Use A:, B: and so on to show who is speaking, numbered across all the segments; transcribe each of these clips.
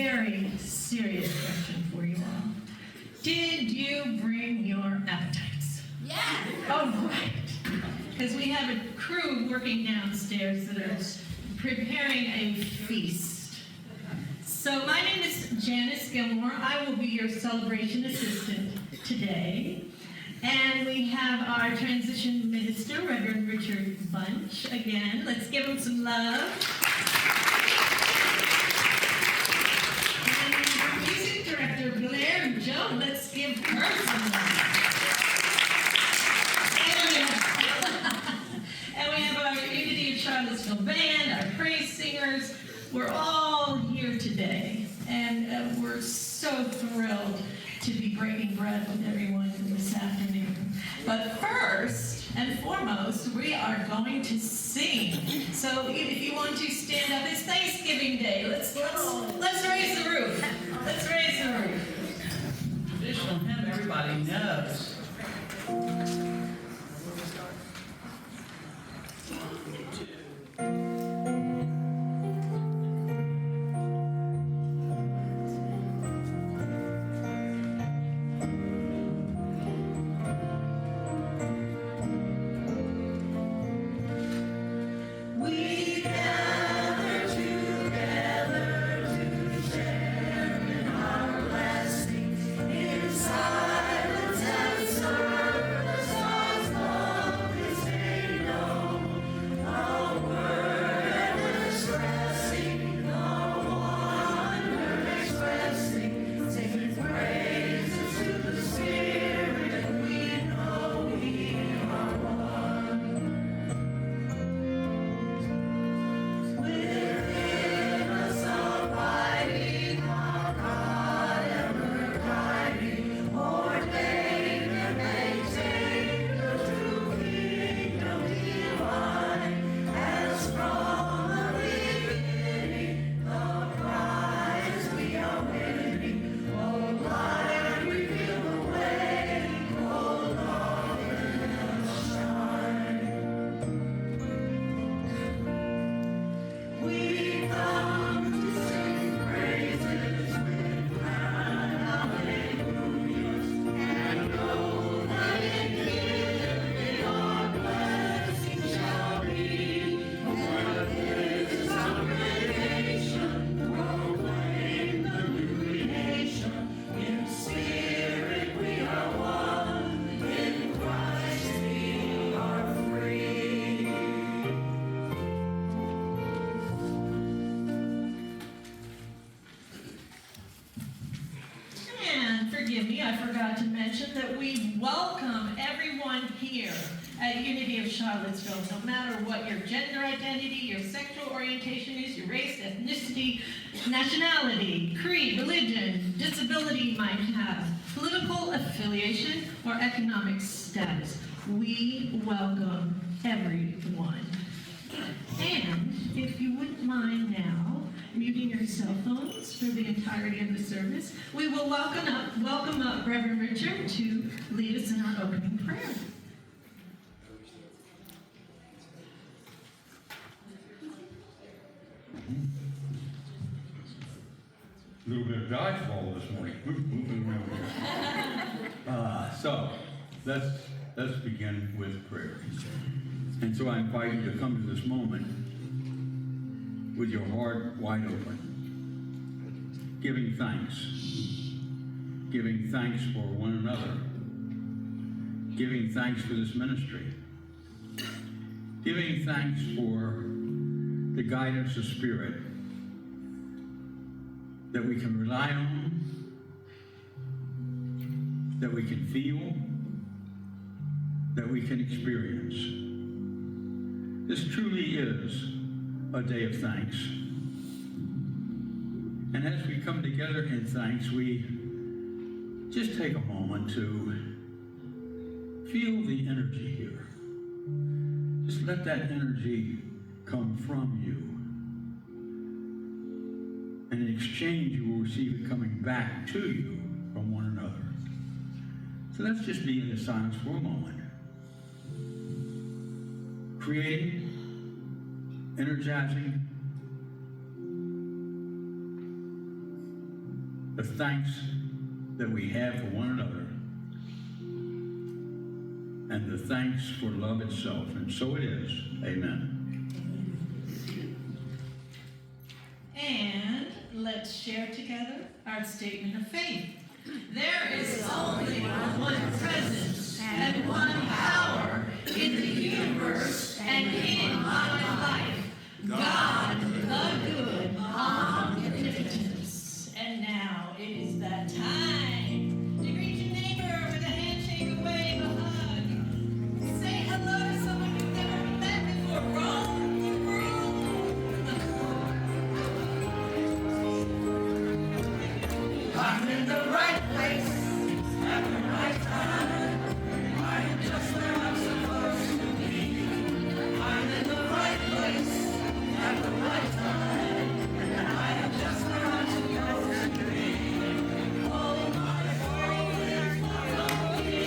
A: very serious question for you all. Did you bring your appetites?
B: Yeah.
A: Oh, right. Because we have a crew working downstairs that are preparing a feast. So my name is Janice Gilmore. I will be your celebration assistant today. And we have our transition minister, Reverend Richard Bunch. Again, let's give him some love. And our music director, Blair, let's give her some love. And we have our Unity of Charlottesville band, our praise singers. We're all here today, and we're so thrilled to be breaking bread with everyone this afternoon. But first and foremost, we are going to sing. So if you want to stand up, it's Thanksgiving Day. Let's raise the roof. Let's raise the roof.
C: Traditional hymn everybody knows.
A: I forgot to mention that we welcome everyone here at Unity of Charlottesville, no matter what your gender identity, your sexual orientation is, your race, ethnicity, nationality, creed, religion, disability you might have, political affiliation, or economic status. We welcome everyone. And if you wouldn't mind now, muting your cell phones for the entirety of the service, we will welcome up Reverend Richard to lead us in our opening prayer.
D: A little bit of dodgeball this morning. Moving around here. So let's begin with prayer. And so I invite you to come to this moment with your heart wide open, giving thanks for one another, giving thanks for this ministry, giving thanks for the guidance of Spirit that we can rely on, that we can feel, that we can experience. This truly is a day of thanks. And as we come together in thanks, we just take a moment to feel the energy here. Just let that energy come from you. And in exchange, you will receive it coming back to you from one another. So let's just be in the silence for a moment. Creating, energizing, the thanks that we have for one another, and the thanks for love itself. And so it is. Amen.
A: And let's share together our statement of faith. There is only one presence and one power in the universe and in my life. God, the good, omnipotence. And now it is that time to greet your neighbor with a handshake, a wave, a hug. Say hello to someone you've never met before. Roam the room. I'm in the right place at the right time. I am just where I'm supposed to be. I'm in the right place at the right time. I am just where I'm supposed to be. Oh, my soul is lonely.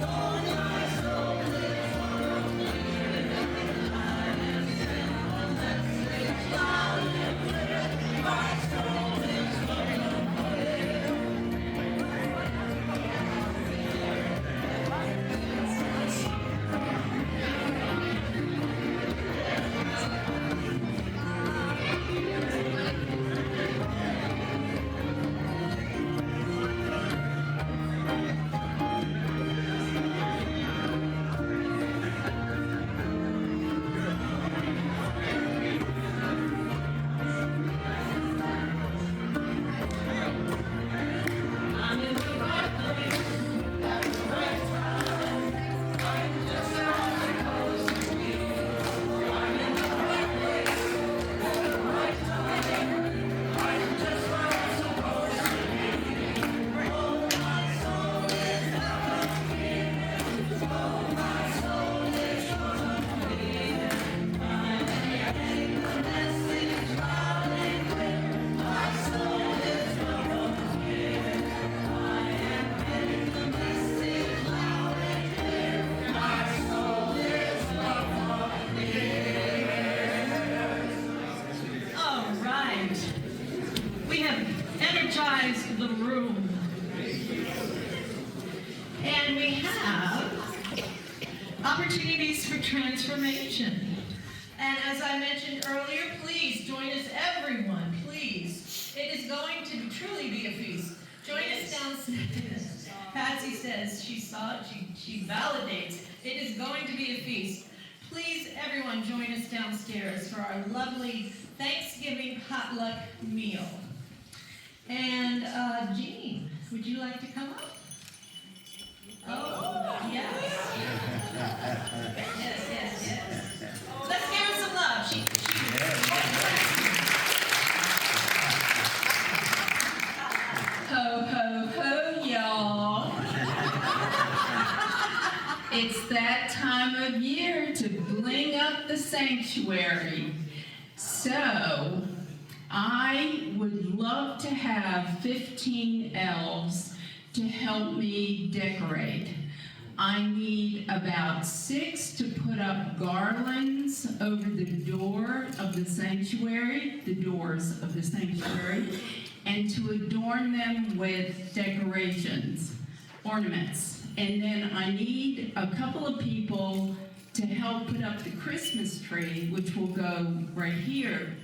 A: Oh, my soul is lonely. I am still on that stage loud and clear. My soul is lonely. I'm in the right place at the right time. I'm just where I'm supposed to be. I'm in the right place at the right time. I'm just where I'm supposed to be. Oh, my soul is lonely. Oh, my soul is lonely. I'm getting the message loud and clear. My soul is lonely. I am getting the message loud and clear. My soul is lonely. All right. We have energized the room. And we have opportunities for transformation. And as I mentioned earlier, please join us, everyone, please. It is going to truly be a feast. Join us downstairs. Patsy says she saw it, she validates. It is going to be a feast. Please, everyone, join us downstairs for our lovely Thanksgiving potluck meal. And Jean, would you like to come up? Oh, yes. Yes. Let's give her some love. Ho, ho, ho, y'all. It's that time of year to bling up the sanctuary. So, I would love to have 15 elves to help me decorate. I need about 6 to put up garlands over the door of the sanctuary, the doors of the sanctuary, and to adorn them with decorations, ornaments. And then I need a couple of people to help put up the Christmas tree, which will go right here.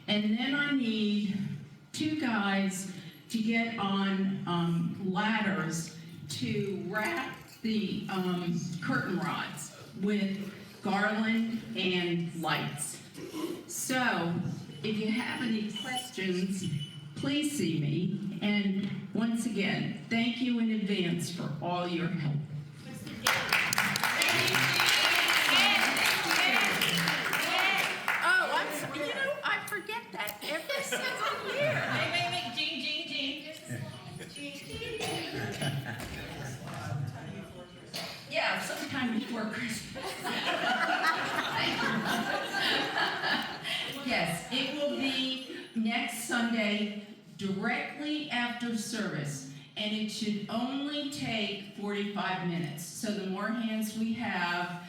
A: And then I need 2 guys to get on ladders to wrap the curtain rods with garland and lights. So, if you have any questions, please see me. And once again, thank you in advance for all your help.
B: I forget that every single year.
A: Wait, Jean.
B: Yeah, sometime before Christmas. Yes, it will be next Sunday, directly after service, and it should only take 45 minutes. So the more hands we have,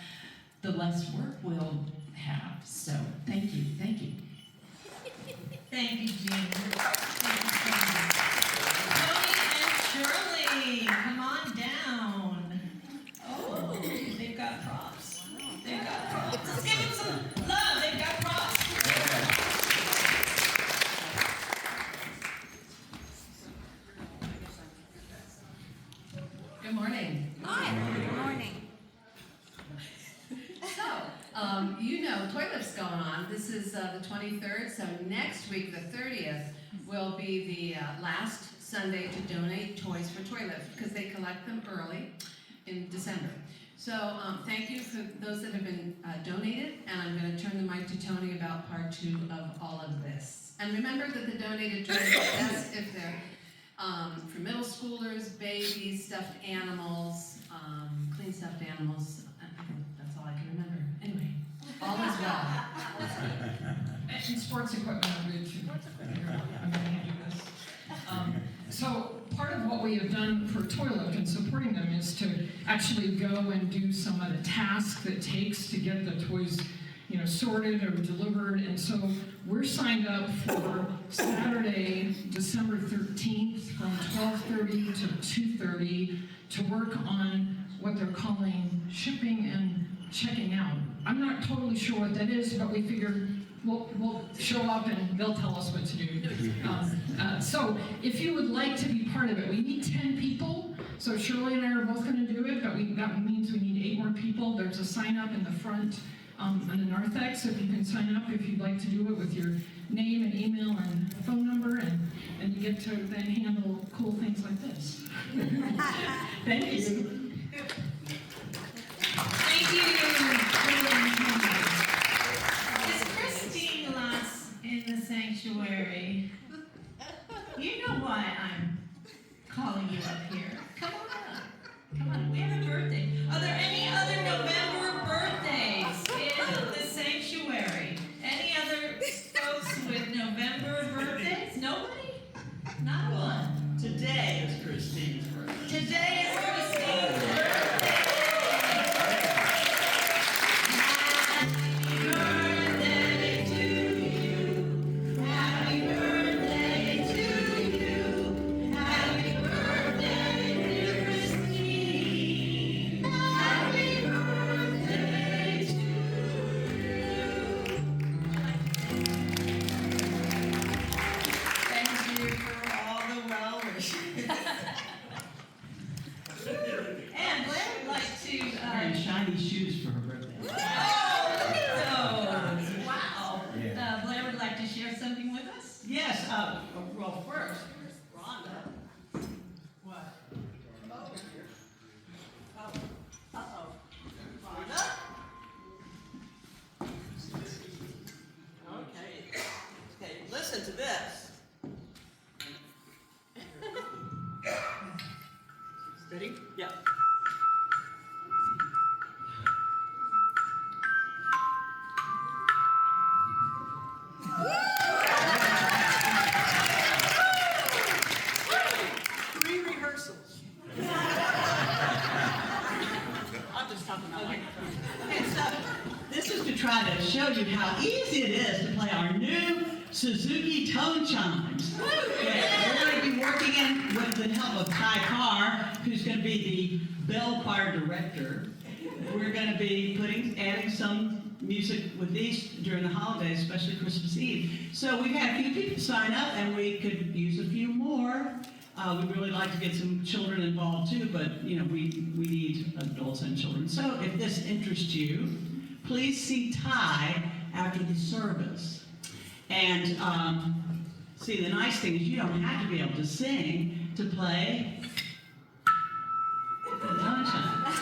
B: the less work we'll have. So thank you.
A: Thank you, Jean. Thank you so
E: the 23rd. So next week, the 30th, will be the last Sunday to donate toys for Toy Lift because they collect them early in December. So thank you for those that have been donated, and I'm going to turn the mic to Tony about part 2 of all of this. And remember that the donated toys are best if they're for middle schoolers, babies, stuffed animals, clean stuffed animals. I think that's all I can remember. Anyway, all is well.
F: And sports equipment are good too. I'm gonna hand you this. So part of what we have done for Toy Lift and supporting them is to actually go and do some of the tasks that it takes to get the toys, sorted or delivered. And so we're signed up for Saturday, December 13th from 12:30 to 2:30 to work on what they're calling shipping and checking out. I'm not totally sure what that is, but we figured we'll show up and they'll tell us what to do. So if you would like to be part of it, we need 10 people. So Shirley and I are both going to do it, but that means we need 8 more people. There's a sign up in the front on the narthex, so if you can sign up if you'd like to do it with your name and email and phone number, and you get to then handle cool things like this. Thank you.
A: Thank you. Is Christine Lutz in the sanctuary? You know why I'm calling you up here. Come on up. Come on, we have a birthday. Are there any other November birthdays in the sanctuary? Any other folks with November birthdays? Nobody? Not one.
C: Today is Christine's birthday.
A: Today is Christine's birthday. And Blair would like to.
C: Wearing shiny shoes for her birthday.
A: Oh, look at those! Wow. Blair would like to share something with us.
C: Yes, well, first, Rhonda. What? Uh-oh. Rhonda? Okay, listen to this. Ready? Yeah. Three rehearsals. I'm just talking about microphone. And so, this is to try to show you how easy it is to play our new Suzuki tone chimes. We're going to be working in with the help of Ty Carr, who's going to be the bell choir director. We're going to be adding some music with these during the holidays, especially Christmas Eve. So we've had a few people sign up, and we could use a few more. We'd really like to get some children involved too, but we need adults and children. So if this interests you, please see Ty after the service. And see, the nice thing is you don't have to be able to sing to play the tone chime.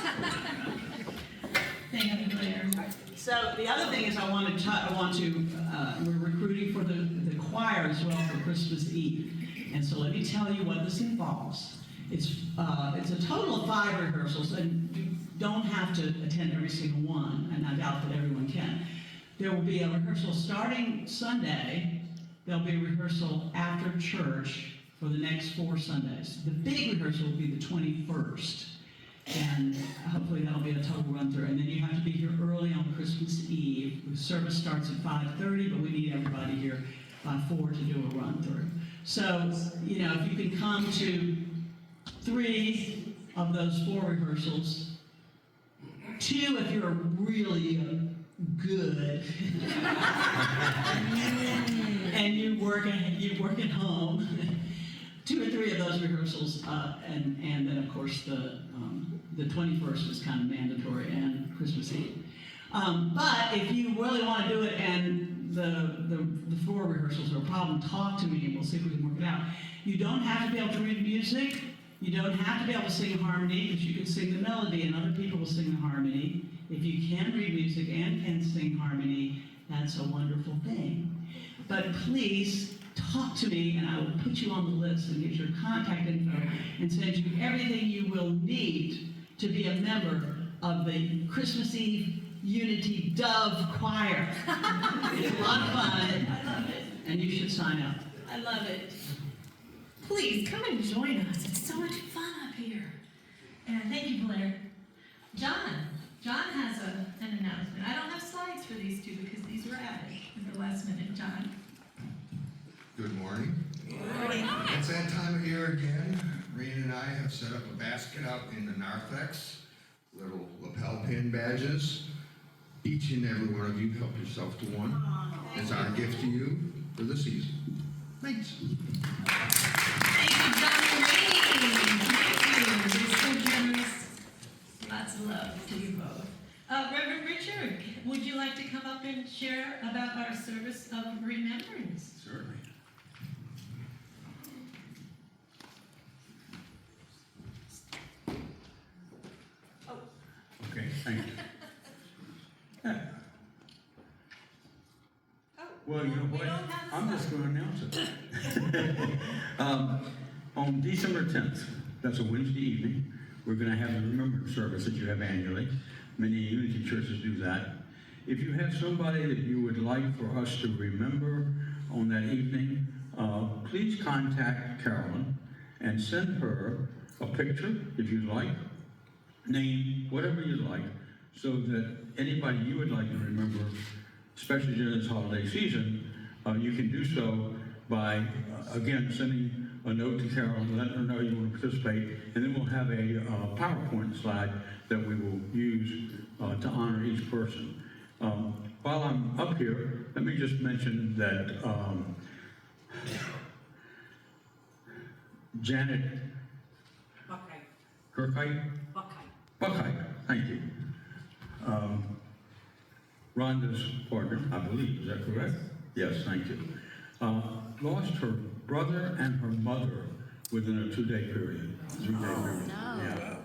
A: Thank you, Blair.
C: So the other thing is we're recruiting for the choir as well for Christmas Eve. And so let me tell you what this involves. It's a total of 5 rehearsals, and you don't have to attend every single one, and I doubt that everyone can. There will be a rehearsal starting Sunday. There'll be a rehearsal after church for the next 4 Sundays. The big rehearsal will be the 21st. And hopefully that'll be a total run through. And then you have to be here early on Christmas Eve. The service starts at 5:30, but we need everybody here by 4 to do a run through. So, if you can come to 3 of those 4 rehearsals, 2 if you're really good, and you work at home, 2 or 3 of those rehearsals, and then of course the 21st is kind of mandatory, and Christmas Eve. But if you really want to do it and the floor rehearsals are a problem, talk to me and we'll see if we can work it out. You don't have to be able to read music. You don't have to be able to sing harmony, because you can sing the melody and other people will sing the harmony. If you can read music and can sing harmony, that's a wonderful thing. But please talk to me and I will put you on the list and get your contact info and send you everything you will need to be a member of the Christmas Eve Unity Dove Choir. It's a lot of fun.
A: I love it.
C: And you should sign up.
A: I love it. Please come and join us. It's so much fun up here. And thank you, Blair. John has an announcement. I don't have slides for these two because these were added at the last minute. John.
G: Good morning.
A: Good morning.
G: It's that time of year again. Reen and I have set up a basket out in the narthex, little lapel pin badges. Each and every one of you help yourself to one. It's our gift to you for the season. Thanks.
A: Thank you, John Rainey. Thank you. You're so generous. Lots of love to you both. Reverend Richard, would you like to come up and share about our service of remembrance?
D: Certainly. Okay, thank you. Yeah. Well, you know
A: We
D: what?
A: don't have a
D: I'm just
A: slide.
D: going to announce it. On December 10th, that's a Wednesday evening, we're going to have the remembrance service that you have annually. Many Unity churches do that. If you have somebody that you would like for us to remember on that evening, please contact Carolyn and send her a picture, if you'd like, name, whatever you'd like, so that anybody you would like to remember, especially during this holiday season, you can do so by, again, sending a note to Carolyn, letting her know you want to participate, and then we'll have a PowerPoint slide that we will use to honor each person. While I'm up here, let me just mention that Janet Kirkite? Buckeye, thank you. Rhonda's partner, I believe, is that correct? Yes, thank you. Lost her brother and her mother within a 2-day period. 3-day period.
H: No.
D: Yeah.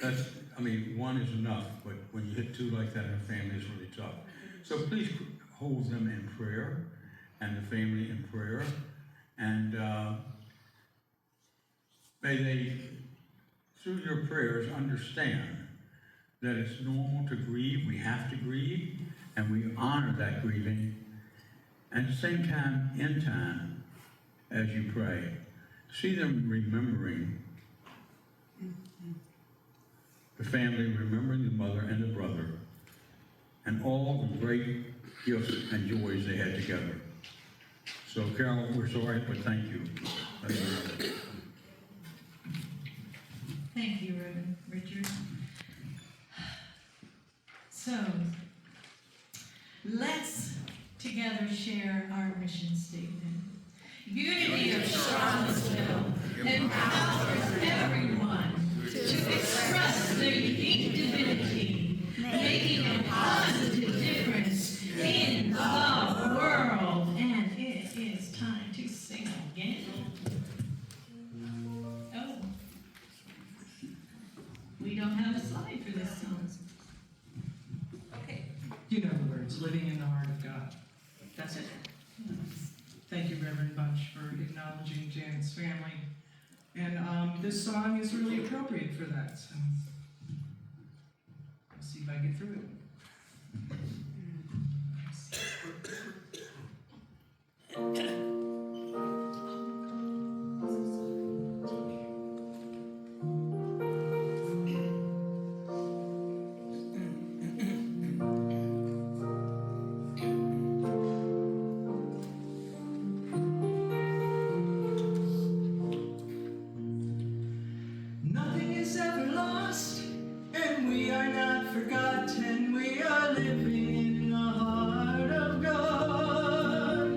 D: That's, I mean, one is enough, but when you hit 2 like that in a family, it's really tough. So please hold them in prayer, and the family in prayer, and may they, through your prayers, understand that it's normal to grieve, we have to grieve, and we honor that grieving. And at the same time, in time, as you pray, see them remembering the family, remembering the mother and the brother, and all the great gifts and joys they had together. So, Carol, we're sorry, but thank you.
A: Thank you, Reverend Richard. So, let's together share our mission statement. Unity of Charlottesville empowers everyone to express their unique divinity, making a positive difference in the world. And it is time to sing again. Oh, we don't have a slide for this song. Okay.
I: You know the words, living in the heart of God. That's it. Thank you, Reverend Bunch, for acknowledging Janet's family. And this song is really appropriate for that, so I'll see if I get through it. Nothing is ever lost, and we are not forgotten. We are living in the heart of God.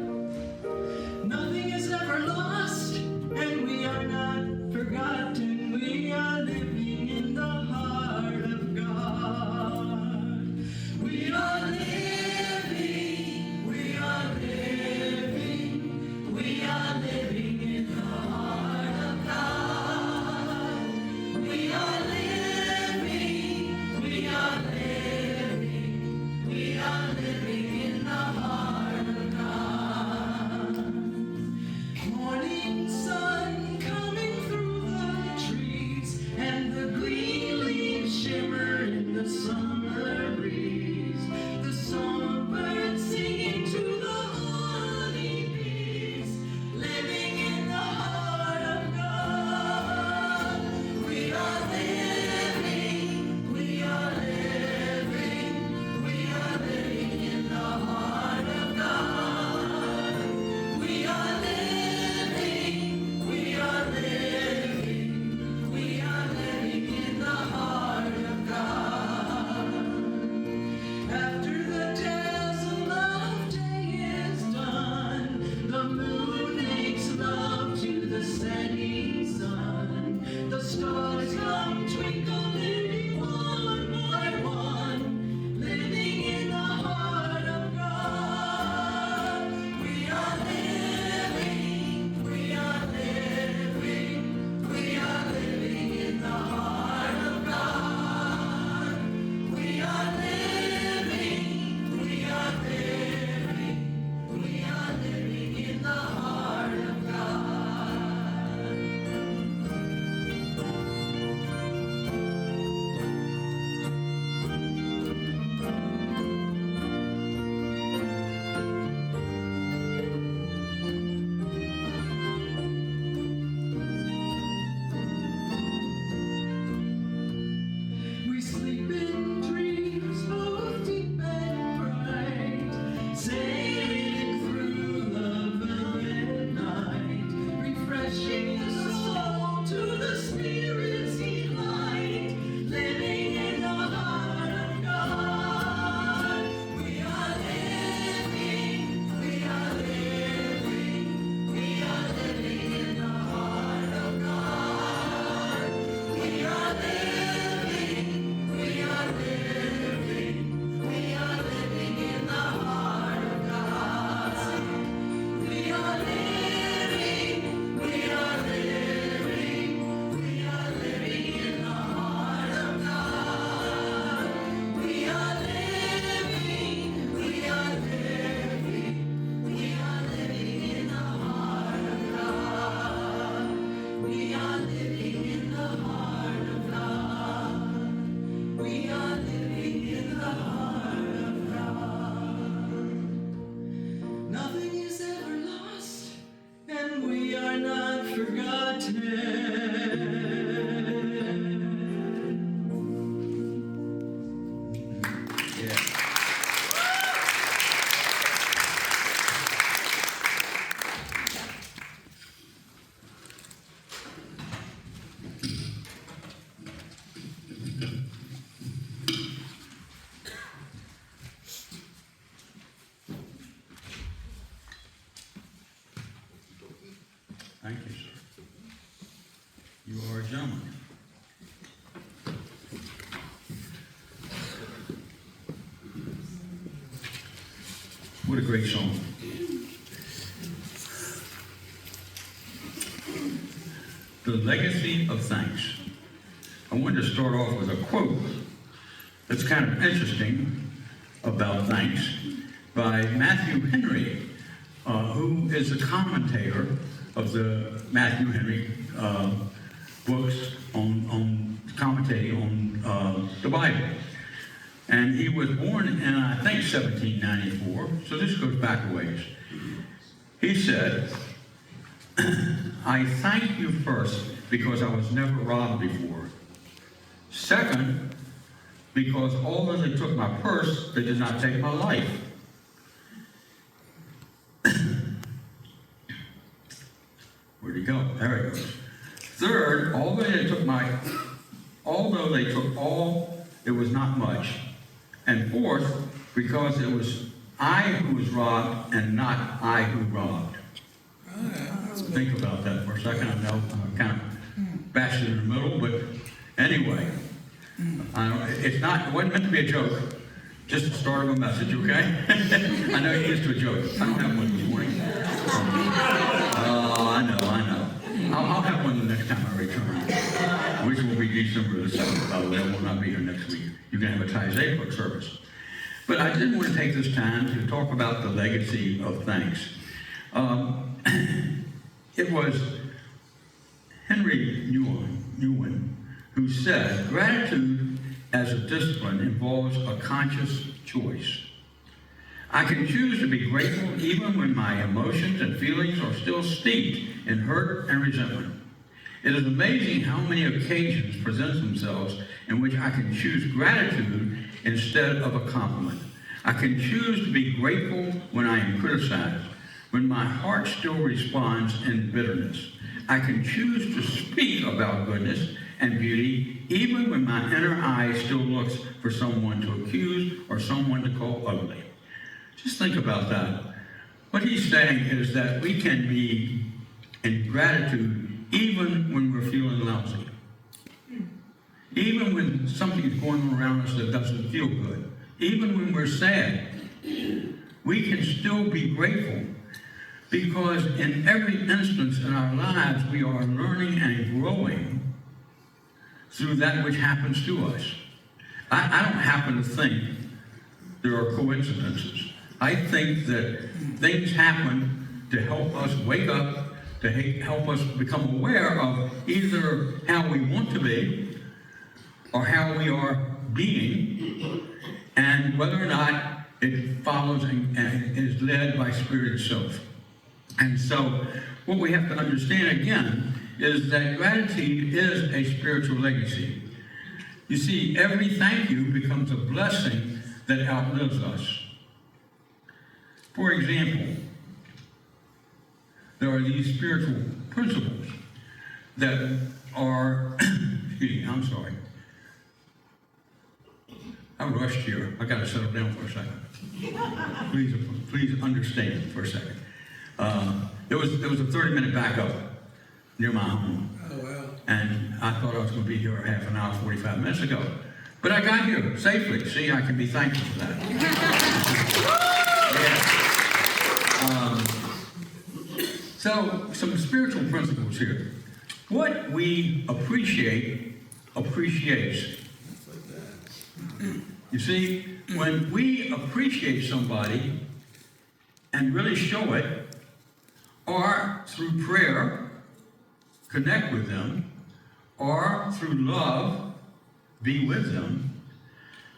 D: Thank you, sir. You are a gentleman. What a great song. The Legacy of Thanks. I wanted to start off with a quote that's kind of interesting about thanks by Matthew Henry, who is a commentator of the Matthew Henry books on commentating on the Bible. And he was born in, I think, 1794, so this goes back a ways. He said, I thank you first because I was never robbed before. Second, because although they took my purse, they did not take my life. Where'd he go? There he goes. Third, although they took all, it was not much. And fourth, because it was I who was robbed and not I who robbed. Think about that for a second. I know I'm kind of bashed in the middle, but anyway, it wasn't meant to be a joke. Just the start of a message, okay? I know you're used to a joke. I don't have one this morning. Oh, I know. I'll have one the next time I return, which will be December the 7th, by the way. I will not be here next week. You can have a Tithe book service. But I did want to take this time to talk about the legacy of thanks. It was Henry Nguyen who said, gratitude as a discipline involves a conscious choice. I can choose to be grateful even when my emotions and feelings are still steeped in hurt and resentment. It is amazing how many occasions present themselves in which I can choose gratitude instead of a compliment. I can choose to be grateful when I am criticized, when my heart still responds in bitterness. I can choose to speak about goodness and beauty even when my inner eye still looks for someone to accuse or someone to call ugly. Just think about that. What he's saying is that we can be in gratitude even when we're feeling lousy. Even when something's going on around us that doesn't feel good. Even when we're sad. We can still be grateful because in every instance in our lives we are learning and growing through that which happens to us. I don't happen to think there are coincidences. I think that things happen to help us wake up, to help us become aware of either how we want to be or how we are being, and whether or not it follows and is led by Spirit itself. And so what we have to understand again is that gratitude is a spiritual legacy. You see, every thank you becomes a blessing that outlives us. For example, there are these spiritual principles that are, excuse me, I'm sorry. I rushed here. I got to settle down for a second. Please understand for a second. There was a 30-minute backup near my home.
H: Oh, wow. And
D: I thought I was going to be here half an hour, 45 minutes ago. But I got here safely. See, I can be thankful for that. Yeah. So, some spiritual principles here. What we appreciate, appreciates. You see, when we appreciate somebody and really show it, or through prayer, connect with them, or through love, be with them,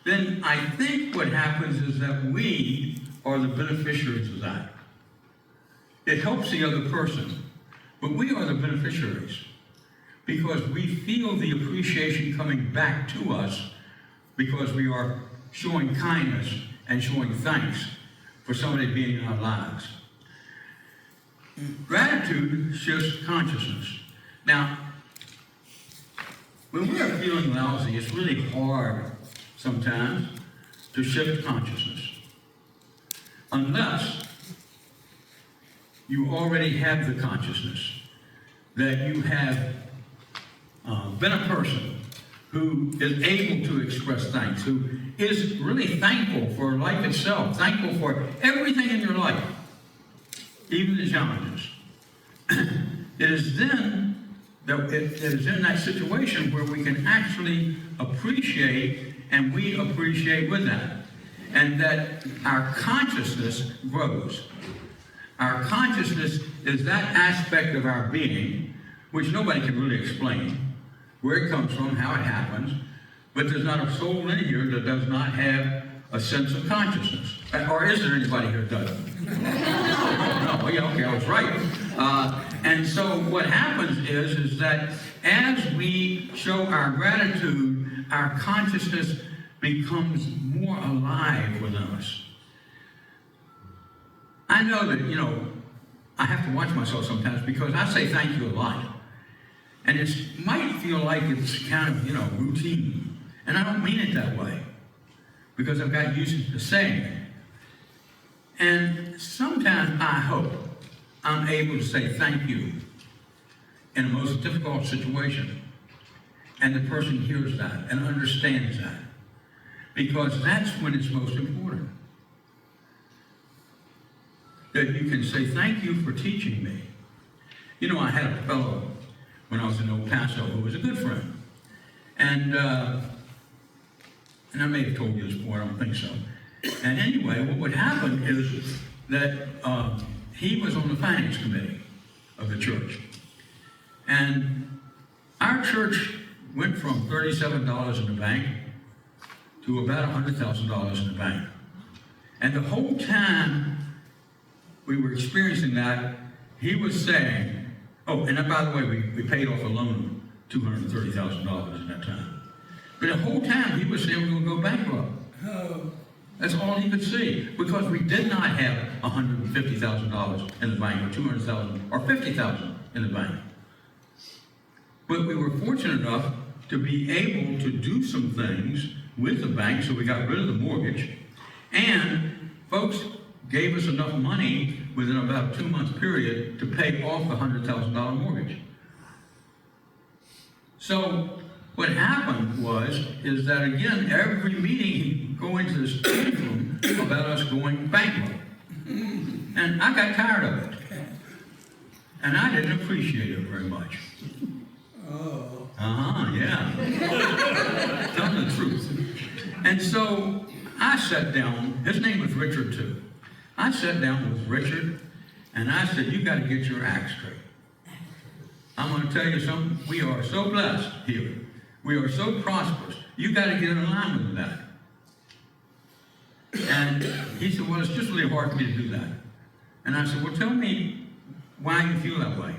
D: then I think what happens is that we are the beneficiaries of that. It helps the other person, but we are the beneficiaries. because we feel the appreciation coming back to us because we are showing kindness and showing thanks for somebody being in our lives. Gratitude shifts consciousness. Now, when we are feeling lousy, it's really hard sometimes to shift consciousness. Unless you already have the consciousness that you have been a person who is able to express thanks, who is really thankful for life itself, thankful for everything in your life, even the challenges. It is then that it is in that situation where we can actually appreciate, and we appreciate with that, and that our consciousness grows. Our consciousness is that aspect of our being which nobody can really explain where it comes from, how it happens, but there's not a soul in here that does not have a sense of consciousness. Or is there anybody here that doesn't? No, yeah, okay, I was right. And so what happens is that as we show our gratitude, our consciousness becomes more alive within us. I know that, I have to watch myself sometimes because I say thank you a lot. And it might feel like it's kind of, routine. And I don't mean it that way because I've got used to saying it. And sometimes I hope I'm able to say thank you in a most difficult situation. And the person hears that and understands that. Because that's when it's most important. That you can say, thank you for teaching me. I had a fellow when I was in El Paso who was a good friend. And I may have told you this before, I don't think so. And anyway, what would happen is that he was on the finance committee of the church. And our church went from $37 in the bank to about $100,000 in the bank. And the whole time we were experiencing that, he was saying, oh, and by the way, we paid off a loan of $230,000 in that time. But the whole time he was saying we're going to go bankrupt. Oh. That's all he could see, because we did not have $150,000 in the bank, or $200,000, or $50,000 in the bank. But we were fortunate enough to be able to do some things with the bank, so we got rid of the mortgage, and folks gave us enough money within about a 2-month period to pay off the $100,000 mortgage. So what happened is that again, every meeting he'd go into this room about us going bankrupt. And I got tired of it. And I didn't appreciate it very much. Oh. Yeah. Tell the truth. And so I sat down, his name was Richard too. I sat down with Richard and I said, you got to get your act straight. I'm going to tell you something. We are so blessed here. We are so prosperous. You got to get in line with that. And he said, well, it's just really hard for me to do that. And I said, well, tell me why you feel that way.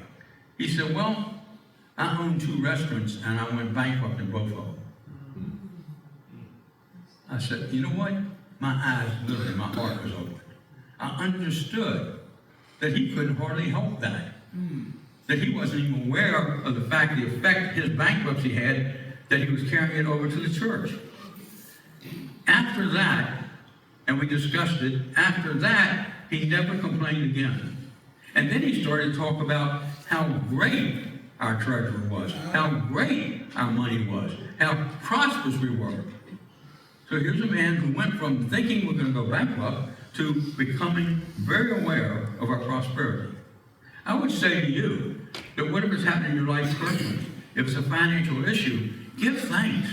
D: He said, well, I own 2 restaurants and I went bankrupt in both of them. I said, you know what? My eyes, literally, my heart was open. I understood that he couldn't hardly help that. That he wasn't even aware of the fact, the effect his bankruptcy had, that he was carrying it over to the church. After that, and we discussed it, after that, he never complained again. And then he started to talk about how great our treasurer was, how great our money was, how prosperous we were. So here's a man who went from thinking we're going to go bankrupt to becoming very aware of our prosperity. I would say to you that whatever's happening in your life personally, if it's a financial issue, give thanks.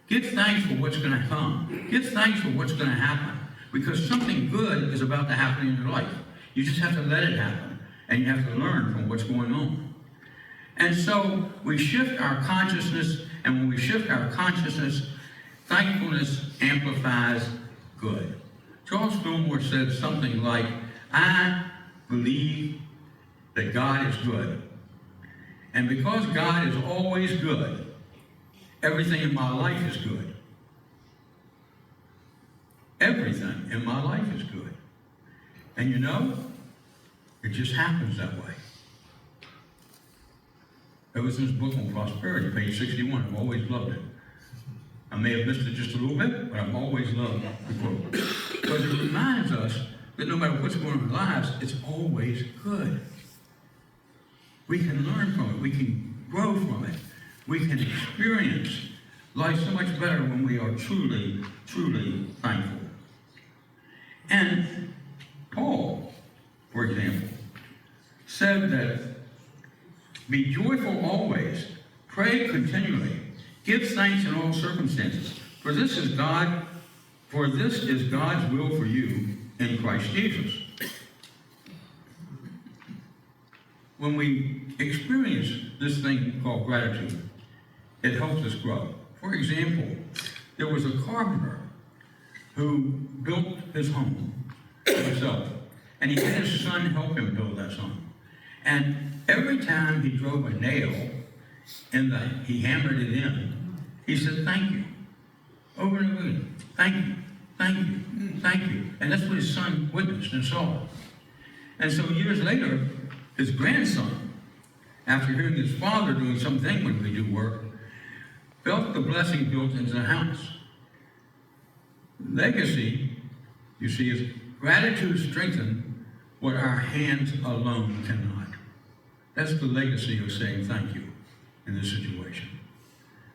D: Give thanks for what's going to come. Give thanks for what's going to happen. Because something good is about to happen in your life. You just have to let it happen. And you have to learn from what's going on. And so we shift our consciousness, and when we shift our consciousness, thankfulness amplifies good. Charles Fillmore said something like, I believe that God is good, And because God is always good, everything in my life is good. Everything in my life is good. And you know, it just happens that way. It was in this book on prosperity, page 61. I've always loved it. I may have missed it just a little bit, but I've always loved the quote. Because it reminds us that no matter what's going on in our lives, it's always good. We can learn from it. We can grow from it. We can experience life so much better when we are truly, truly thankful. And Paul, for example, said that be joyful always, pray continually, give thanks in all circumstances, for this is God's will for you in Christ Jesus. When we experience this thing called gratitude, it helps us grow. For example, there was a carpenter who built his home himself, and he had his son help him build that home. And every time he drove a nail he hammered it in, he said, thank you. Over and over again. Thank you, thank you, thank you. And that's what his son witnessed and saw. And so years later, his grandson, after hearing his father doing something when we do work, felt the blessing built into the house. Legacy, you see, is gratitude strengthens what our hands alone cannot. That's the legacy of saying thank you in this situation.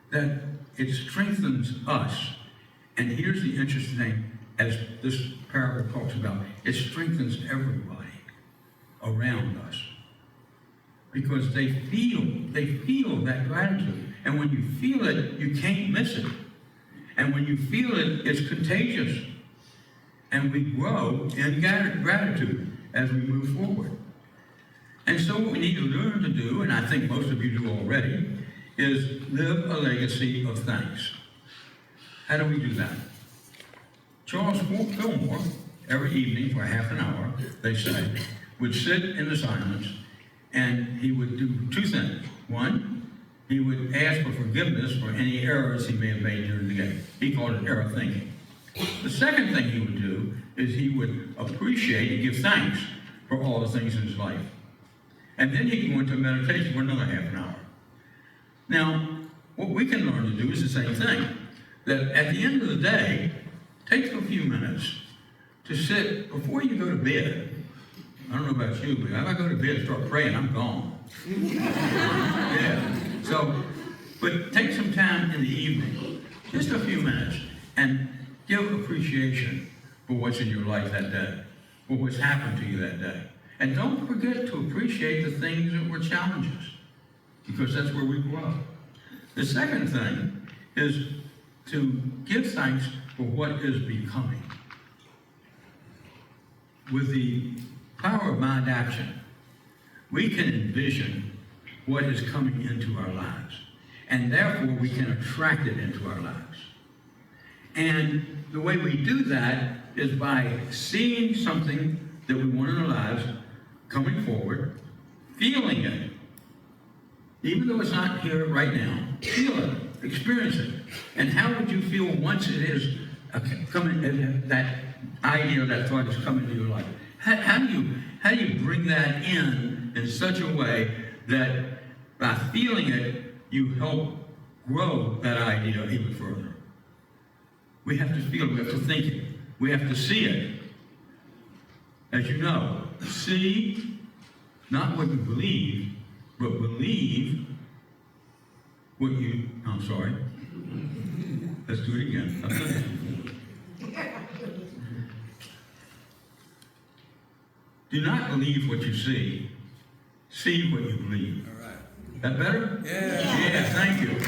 D: That it strengthens us. And here's the interesting thing, as this parable talks about, it strengthens everybody around us. Because they feel that gratitude. And when you feel it, you can't miss it. And when you feel it, it's contagious. And we grow in gratitude as we move forward. And so what we need to learn to do, and I think most of you do already, is live a legacy of thanks. How do we do that? Charles Fillmore, every evening for half an hour, they say, would sit in the silence, and he would do two things. One, he would ask for forgiveness for any errors he may have made during the day. He called it error thinking. The second thing he would do is he would appreciate and give thanks for all the things in his life. And then he'd go into meditation for another half an hour. Now, what we can learn to do is the same thing. That at the end of the day, take a few minutes to sit before you go to bed. I don't know about you, but if I go to bed and start praying, I'm gone. Yeah. So, but take some time in the evening, just a few minutes, and give appreciation for what's in your life that day, for what's happened to you that day. And don't forget to appreciate the things that were challenges, because that's where we grow. The second thing is to give thanks for what is becoming. With the power of mind action, we can envision what is coming into our lives, and therefore we can attract it into our lives. And the way we do that is by seeing something that we want in our lives coming forward, feeling it, even though it's not here right now. Feel it, experience it. And how would you feel once it is coming, that idea, that thought is coming to your life? How do you bring that in such a way that by feeling it, you help grow that idea even further? We have to feel it, we have to think it, we have to see it. As you know, see not what you believe, but believe what you, I'm sorry. Let's do it again. Do not believe what you see what you believe.
H: All right.
D: That better? Yeah, thank you.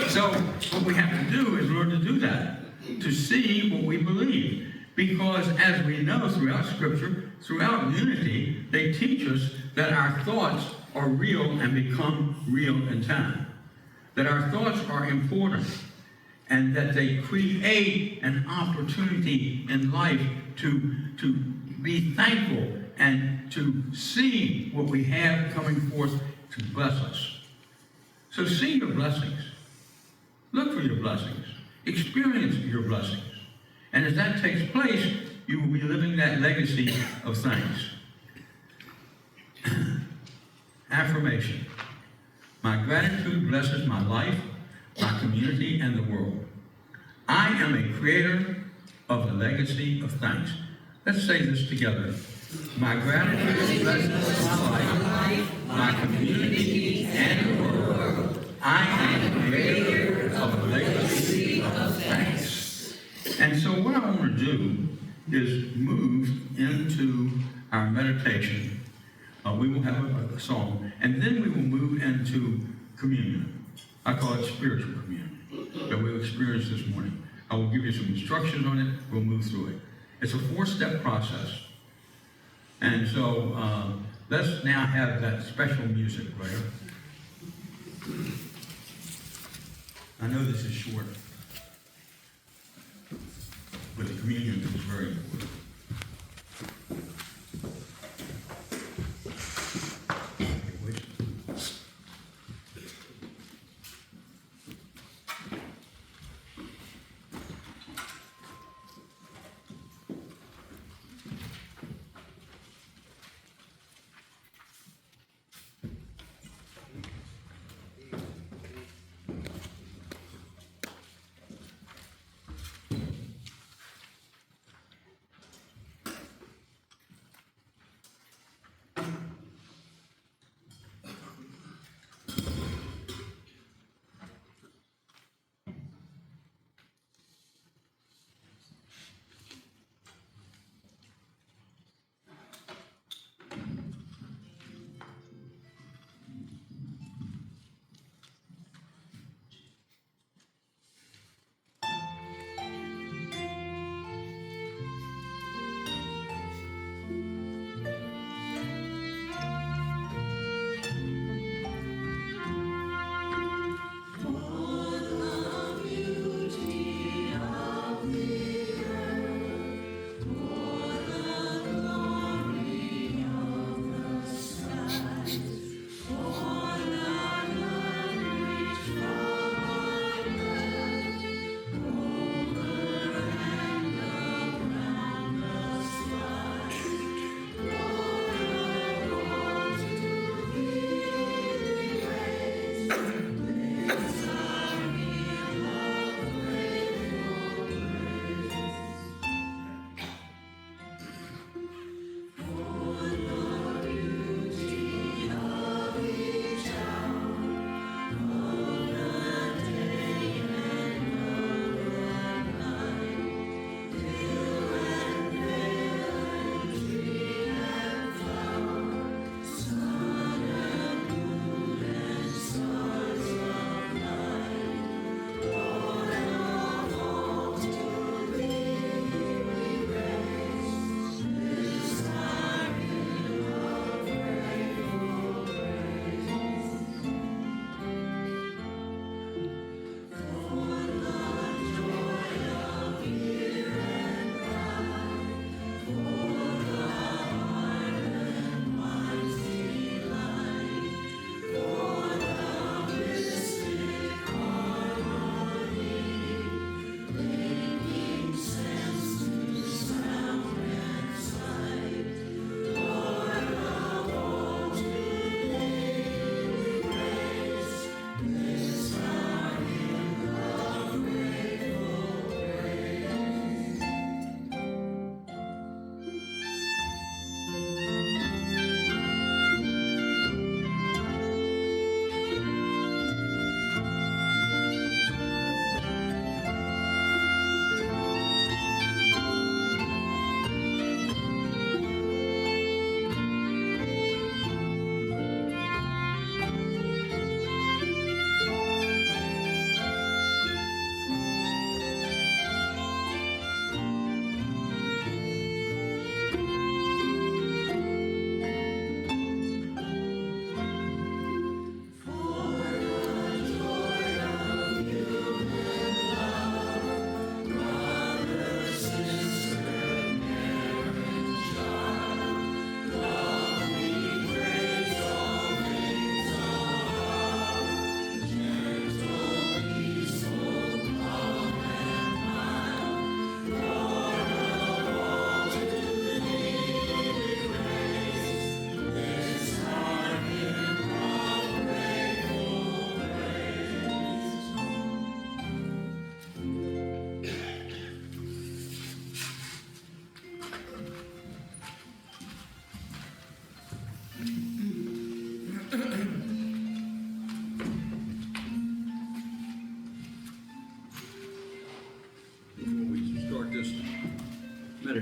D: So what we have to do is learn to do that, to see what we believe. Because as we know throughout Scripture, throughout unity, they teach us that our thoughts are real and become real in time. That our thoughts are important and that they create an opportunity in life to be thankful and to see what we have coming forth to bless us. So see your blessings. Look for your blessings. Experience your blessings. And as that takes place, you will be living that legacy of thanks. Affirmation. My gratitude blesses my life, my community, and the world. I am a creator of a legacy of thanks. Let's say this together. My gratitude blesses my life, my community, and the world. I am a creator of a legacy of thanks. And so what I want to do is move into our meditation. We will have a song, and then we will move into communion. I call it spiritual communion that we'll experience this morning. I will give you some instructions on it. We'll move through it. It's a 4-step process. And so let's now have that special music, Blair. I know this is short, but the communion is very important.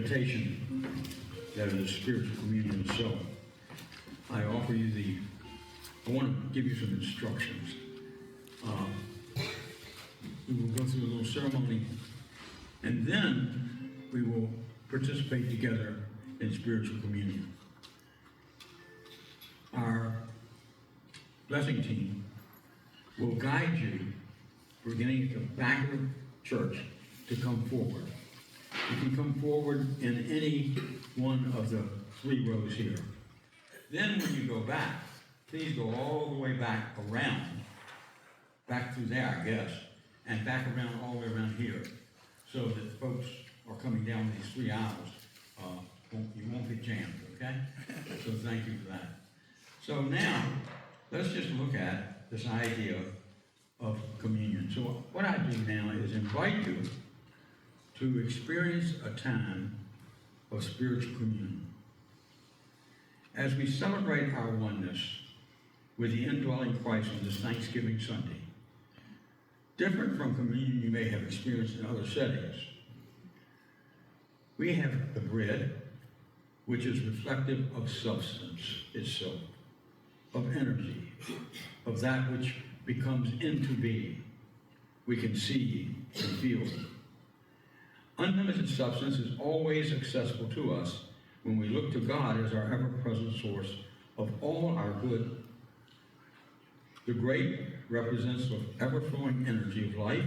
D: invitation that is spiritual communion. So I offer you I want to give you some instructions. We will go through a little ceremony, and then we will participate together in spiritual communion. Our blessing team will guide you, beginning at the back of the church, to come forward. You can come forward in any one of the 3 rows here. Then when you go back, please go all the way back around, back through there, I guess, and back around all the way around here, so that folks are coming down these 3 aisles. You won't get jammed, okay? So thank you for that. So now, let's just look at this idea of communion. So what I do now is invite you to experience a time of spiritual communion. As we celebrate our oneness with the indwelling Christ on this Thanksgiving Sunday, different from communion you may have experienced in other settings, we have the bread, which is reflective of substance itself, of energy, of that which becomes into being. We can see and feel. Unlimited substance is always accessible to us when we look to God as our ever-present source of all our good. The grape represents the ever-flowing energy of life,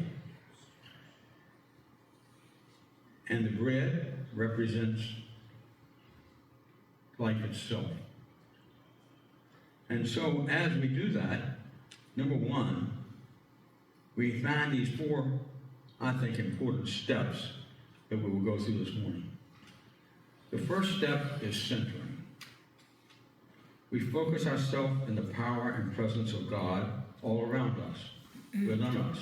D: and the bread represents life itself. And so as we do that, number 1, we find these 4, I think, important steps that we will go through this morning. The first step is centering. We focus ourselves in the power and presence of God all around us, within us.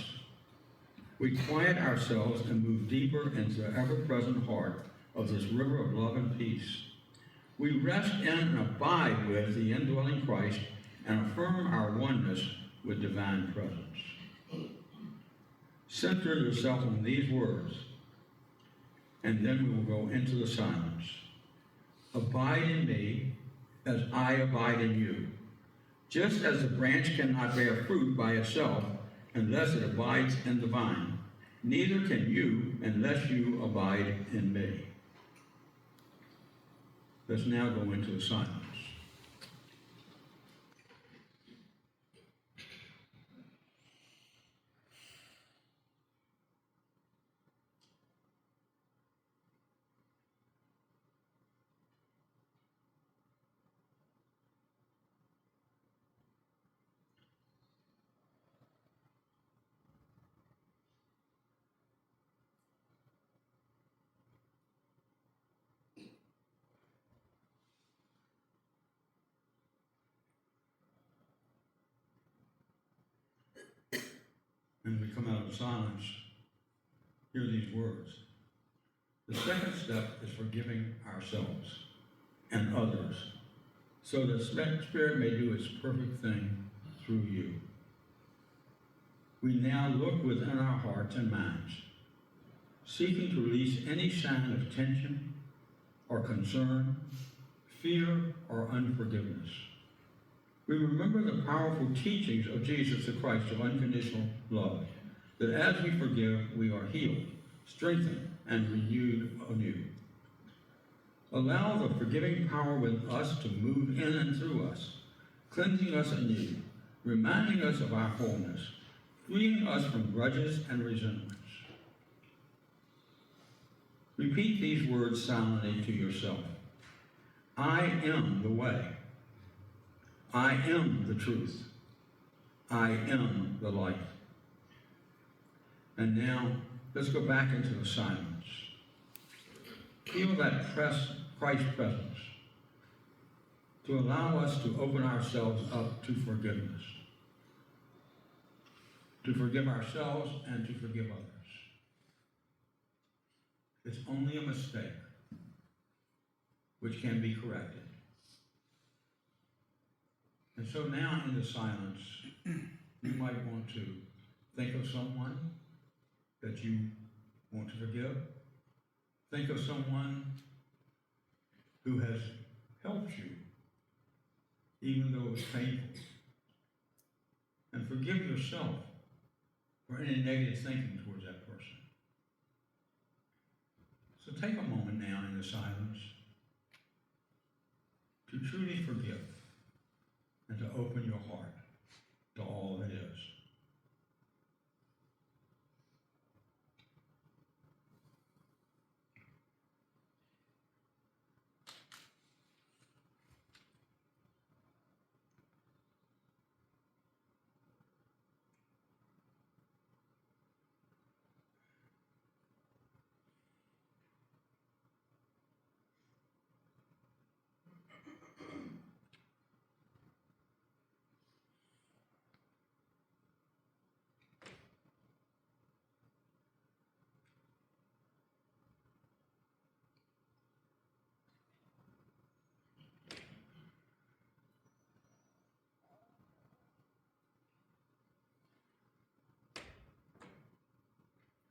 D: We quiet ourselves and move deeper into the ever-present heart of this river of love and peace. We rest in and abide with the indwelling Christ and affirm our oneness with divine presence. Center yourself on these words, and then we will go into the silence. Abide in me as I abide in you. Just as the branch cannot bear fruit by itself unless it abides in the vine, neither can you unless you abide in me. Let's now go into the silence. And we come out of silence, hear these words. The second step is forgiving ourselves and others, so that Spirit may do its perfect thing through you. We now look within our hearts and minds, seeking to release any sign of tension or concern, fear or unforgiveness. We remember the powerful teachings of Jesus the Christ of unconditional love, that as we forgive, we are healed, strengthened, and renewed anew. Allow the forgiving power within us to move in and through us, cleansing us anew, reminding us of our wholeness, freeing us from grudges and resentments. Repeat these words silently to yourself. I am the way. I am the truth. I am the light. And now, let's go back into the silence. Feel that Christ presence to allow us to open ourselves up to forgiveness. To forgive ourselves and to forgive others. It's only a mistake which can be corrected. And so now in the silence, you might want to think of someone that you want to forgive. Think of someone who has helped you, even though it was painful. And forgive yourself for any negative thinking towards that person. So take a moment now in the silence to truly forgive and to open your heart to all that is.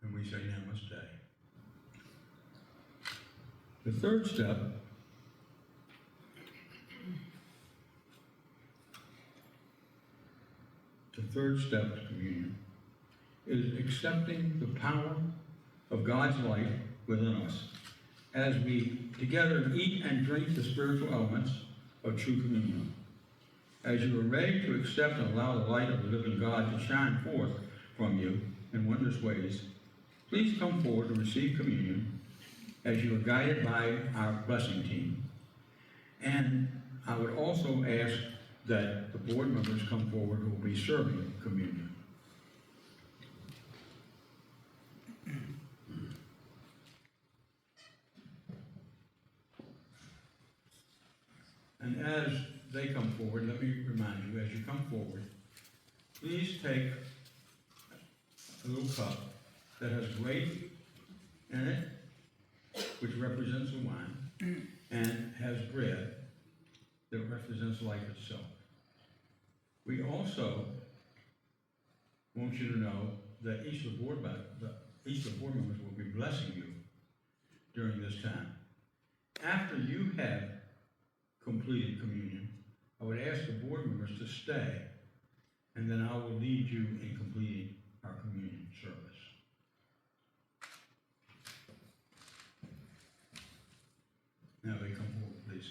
D: And we say namaste. The third step to communion is accepting the power of God's light within us as we together eat and drink the spiritual elements of true communion. As you are ready to accept and allow the light of the living God to shine forth from you in wondrous ways, please come forward to receive communion as you are guided by our blessing team. And I would also ask that the board members come forward who will be serving communion. And as they come forward, let me remind you, as you come forward, please take a little cup that has grape in it, which represents the wine, and has bread that represents life itself. We also want you to know that each of the board members will be blessing you during this time. After you have completed communion, I would ask the board members to stay, and then I will lead you in completing our communion service. Now they come forward, please.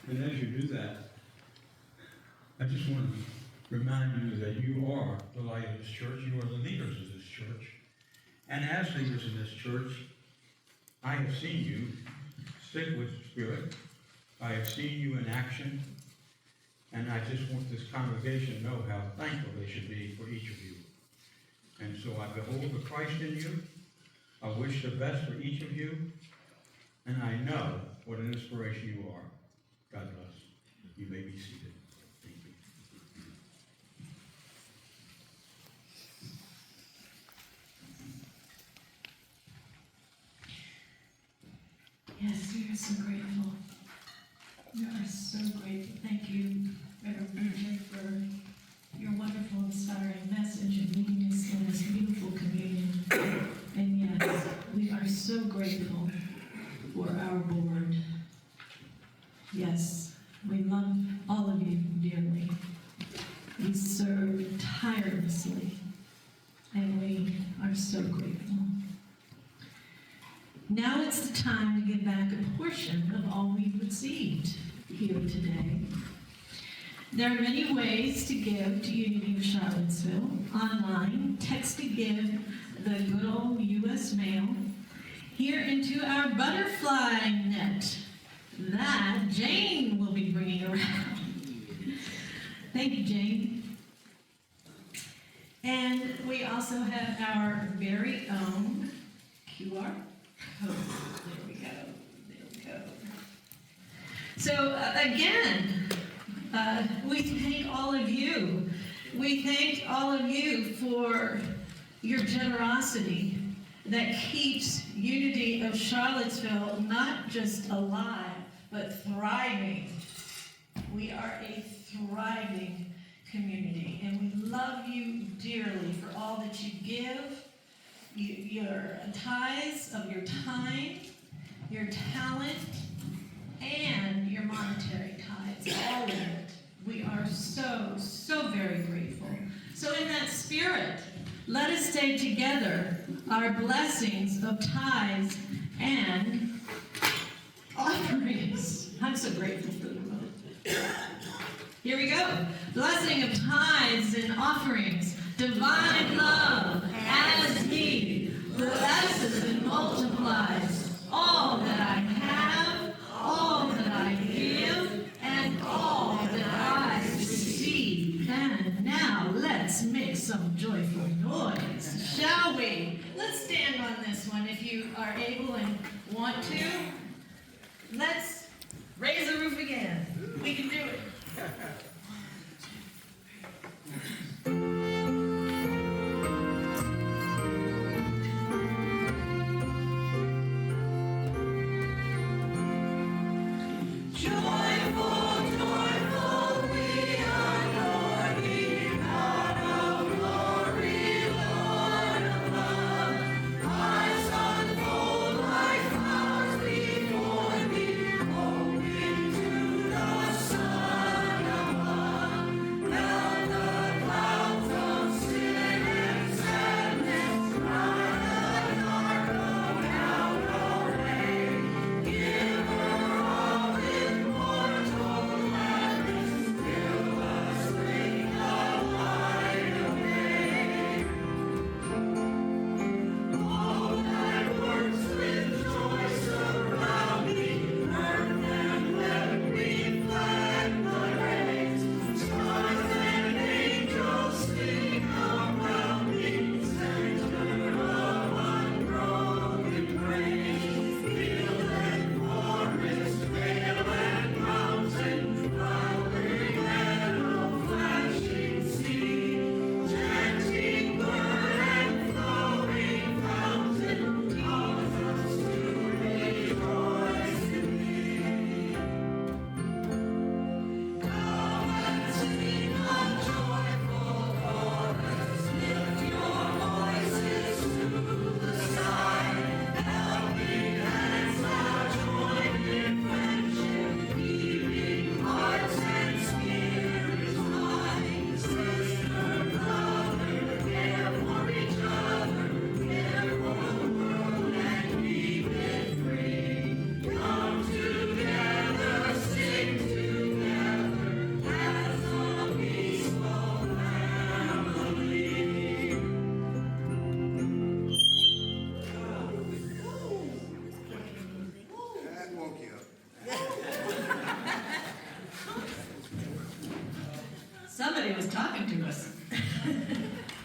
D: And as you do that, I just want to remind you that you are the light of this church. You are the leaders of this church. And as leaders in this church, I have seen you stick with the Spirit. I have seen you in action. And I just want this congregation to know how thankful they should be for each of you. And so I behold the Christ in you. I wish the best for each of you. And I know what an inspiration you are. God bless. You may be seated. Thank you.
A: Yes, we are so grateful. We are so grateful. Thank you, Reverend Richard, for your wonderful, inspiring message and leading us in this beautiful communion. And yes, we are so grateful for our board. Yes, we love all of you dearly. We serve tirelessly, and we are so grateful. Now it's the time to give back a portion of all we've received here today. There are many ways to give to Unity of Charlottesville. Online, text to give the good old U.S. mail. Here into our butterfly net that Jane will be bringing around. Thank you, Jane. And we also have our very own QR code. There we go. There we go. So again, we thank all of you. We thank all of you for your generosity that keeps Unity of Charlottesville not just alive, but thriving. We are a thriving community, and we love you dearly for all that you give, your tithes of your time, your talent, and your monetary tithes, all of it. We are so, so very grateful. So in that spirit, let us say together our blessings of tithes and offerings. I'm so grateful for them. Here we go. Blessing of tithes and offerings. Divine love as He blesses and multiplies all that I have, all that I give, and all that I receive. And now let's make some joyful noise, shall we? Let's stand on this one if you are able and want to. Let's raise the roof again. We can do it.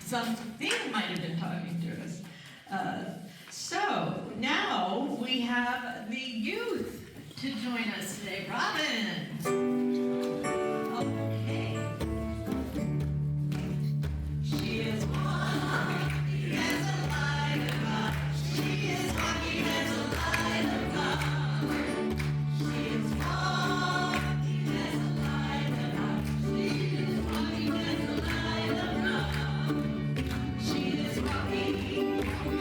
A: something might have been talking to us. So now we have the youth to join us today. Robin. Okay. She is walking as a light of God. She is walking as a light of God. She is walking as a light of God. She is walking as a light of God. She is walking.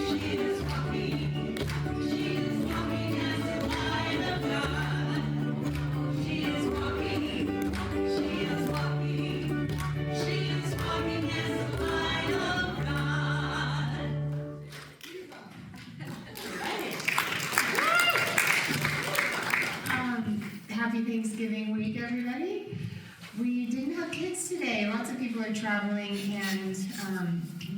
A: She is walking. She is walking as a light of God. She is walking. She is walking. She is walking as a light of God.
H: Happy Thanksgiving week, everybody. We didn't have kids today. Lots of people are traveling, and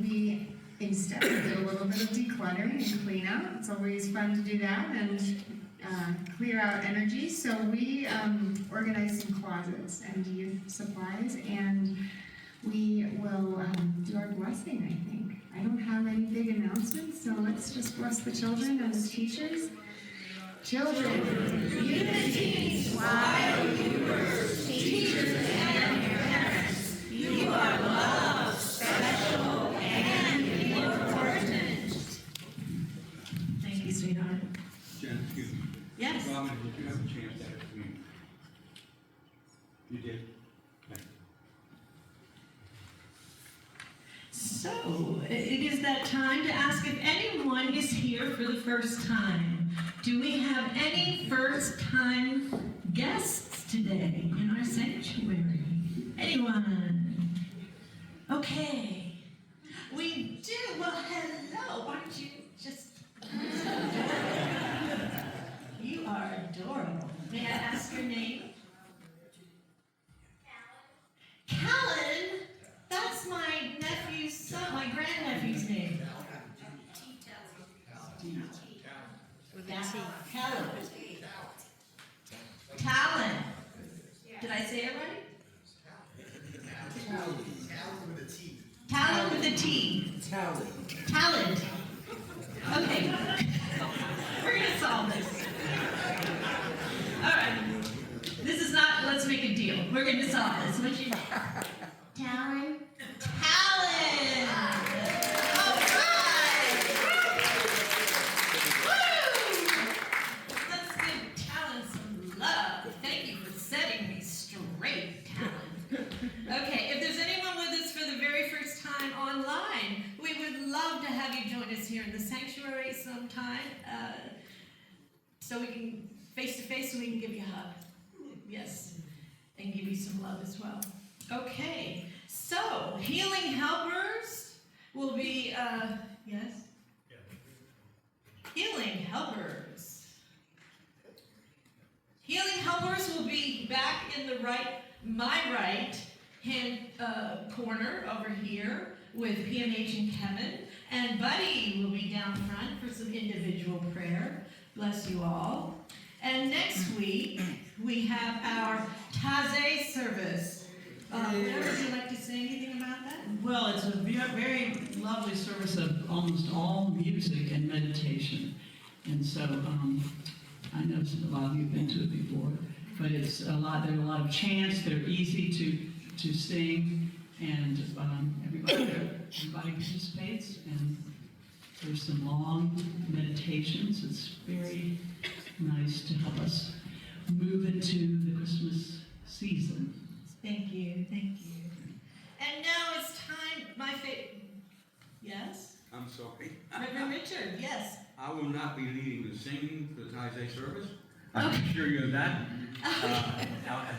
H: we instead did a little bit of decluttering and clean out. It's always fun to do that and clear out energy. So we organized some closets and youth supplies, and we will do our blessing, I think. I don't have any big announcements, so let's just bless the children and the teachers. Children, unity, while you were teachers and parents, you are loved, special, and important.
A: Thank you, sweetheart.
D: Jen, excuse me.
A: Yes.
D: Robin, did you have a chance to ask me? You did? Thank you.
A: So, it is that time to ask if anyone is here for the first time. Do we have any first-time guests today in our sanctuary? Anyone? Okay. We do. Well, hello. Aren't you just... You are adorable. May I ask your name? Callan? That's my nephew's son, my grandnephew's name. Callan. Callan. Did I say it right? Talent with a T. Talent. Okay. We're gonna solve this. All right. This is not, let's make a deal. We're gonna solve this. What's your name?
H: Talon.
A: Talent. All right. Woo! Let's give Talent some love. Thank you for setting me straight, Talent. Okay, if there's anyone with us for the very first time online, we would love to have you join us here in the sanctuary sometime, so we can, face to face, so we can give you a hug. Yes, and give you some love as well. Okay, so healing helpers will be, yes? Healing helpers. Healing helpers will be back in the right, my right hand corner over here with PMH and Kevin. And Buddy will be down front for some individual prayer. Bless you all. And next week, we have our Taze service. Blair, would you like to say anything about that?
C: Well, it's a very lovely service of almost all music and meditation. And so, I know a lot of you have been to it before, but it's a lot, there are a lot of chants, they're easy to sing, and everybody participates, and there's some long meditations. It's very nice to help us move into the Christmas season.
A: Thank you, thank you. And now it's time, my favorite, yes?
J: I'm sorry.
A: Reverend Richard, yes.
J: I will not be leading the singing for the Taizé service.
D: I can assure you of that.
J: As a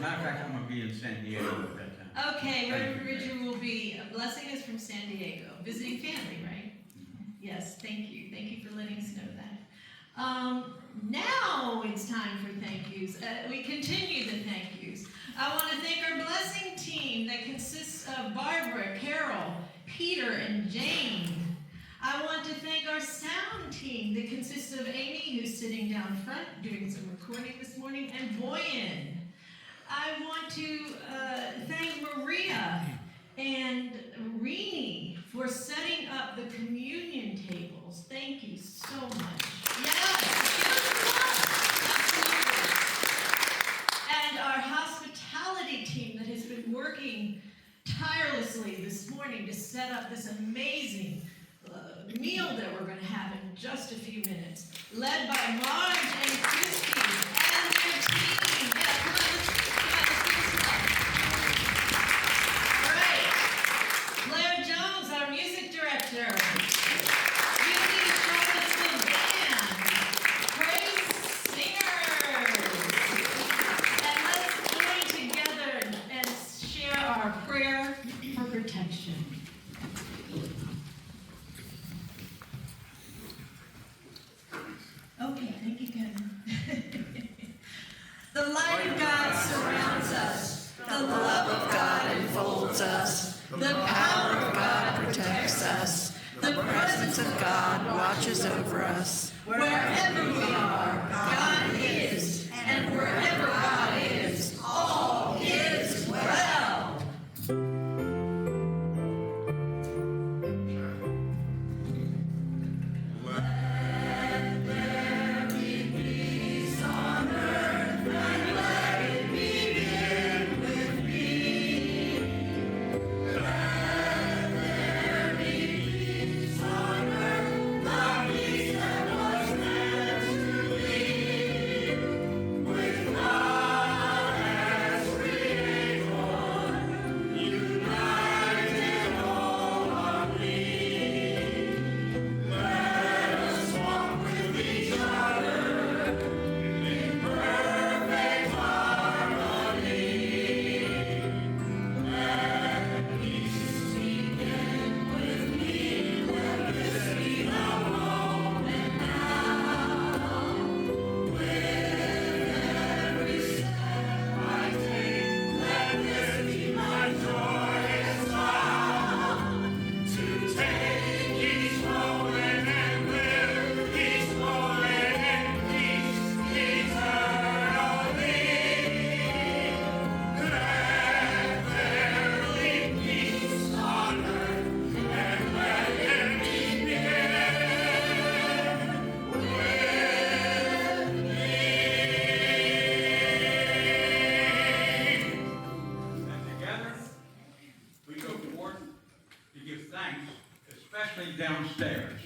J: matter of fact, I'm going to be in San Diego at that time.
A: Okay, Reverend Richard will be blessing us from San Diego, visiting family, right? Yes, thank you. Thank you for letting us know that. Now it's time for thank yous. We continue the thank yous. I want to thank our blessing team that consists of Barbara, Carol, Peter, and Jane. I want to thank our sound team that consists of Amy, who's sitting down front doing some recording this morning, and Boyan. I want to thank Maria and Rini for for setting up the communion tables. Thank you so much. Yes, give us a love. Absolutely. And our hospitality team that has been working tirelessly this morning to set up this amazing meal that we're going to have in just a few minutes, led by Marge and Christy and their team. Yeah, come on, let's give us love. All right. Blair Jones, our music director. Unity Charlottesville Band. Praise singers. And let's join together and share our prayer for protection. Okay, thank you, Kevin. The light of God surrounds us. The love of God enfolds us. The power of God protects us. The presence of God watches over us. Wherever we are, God is. And wherever God is, all is well.
J: We go forth to give thanks, especially downstairs.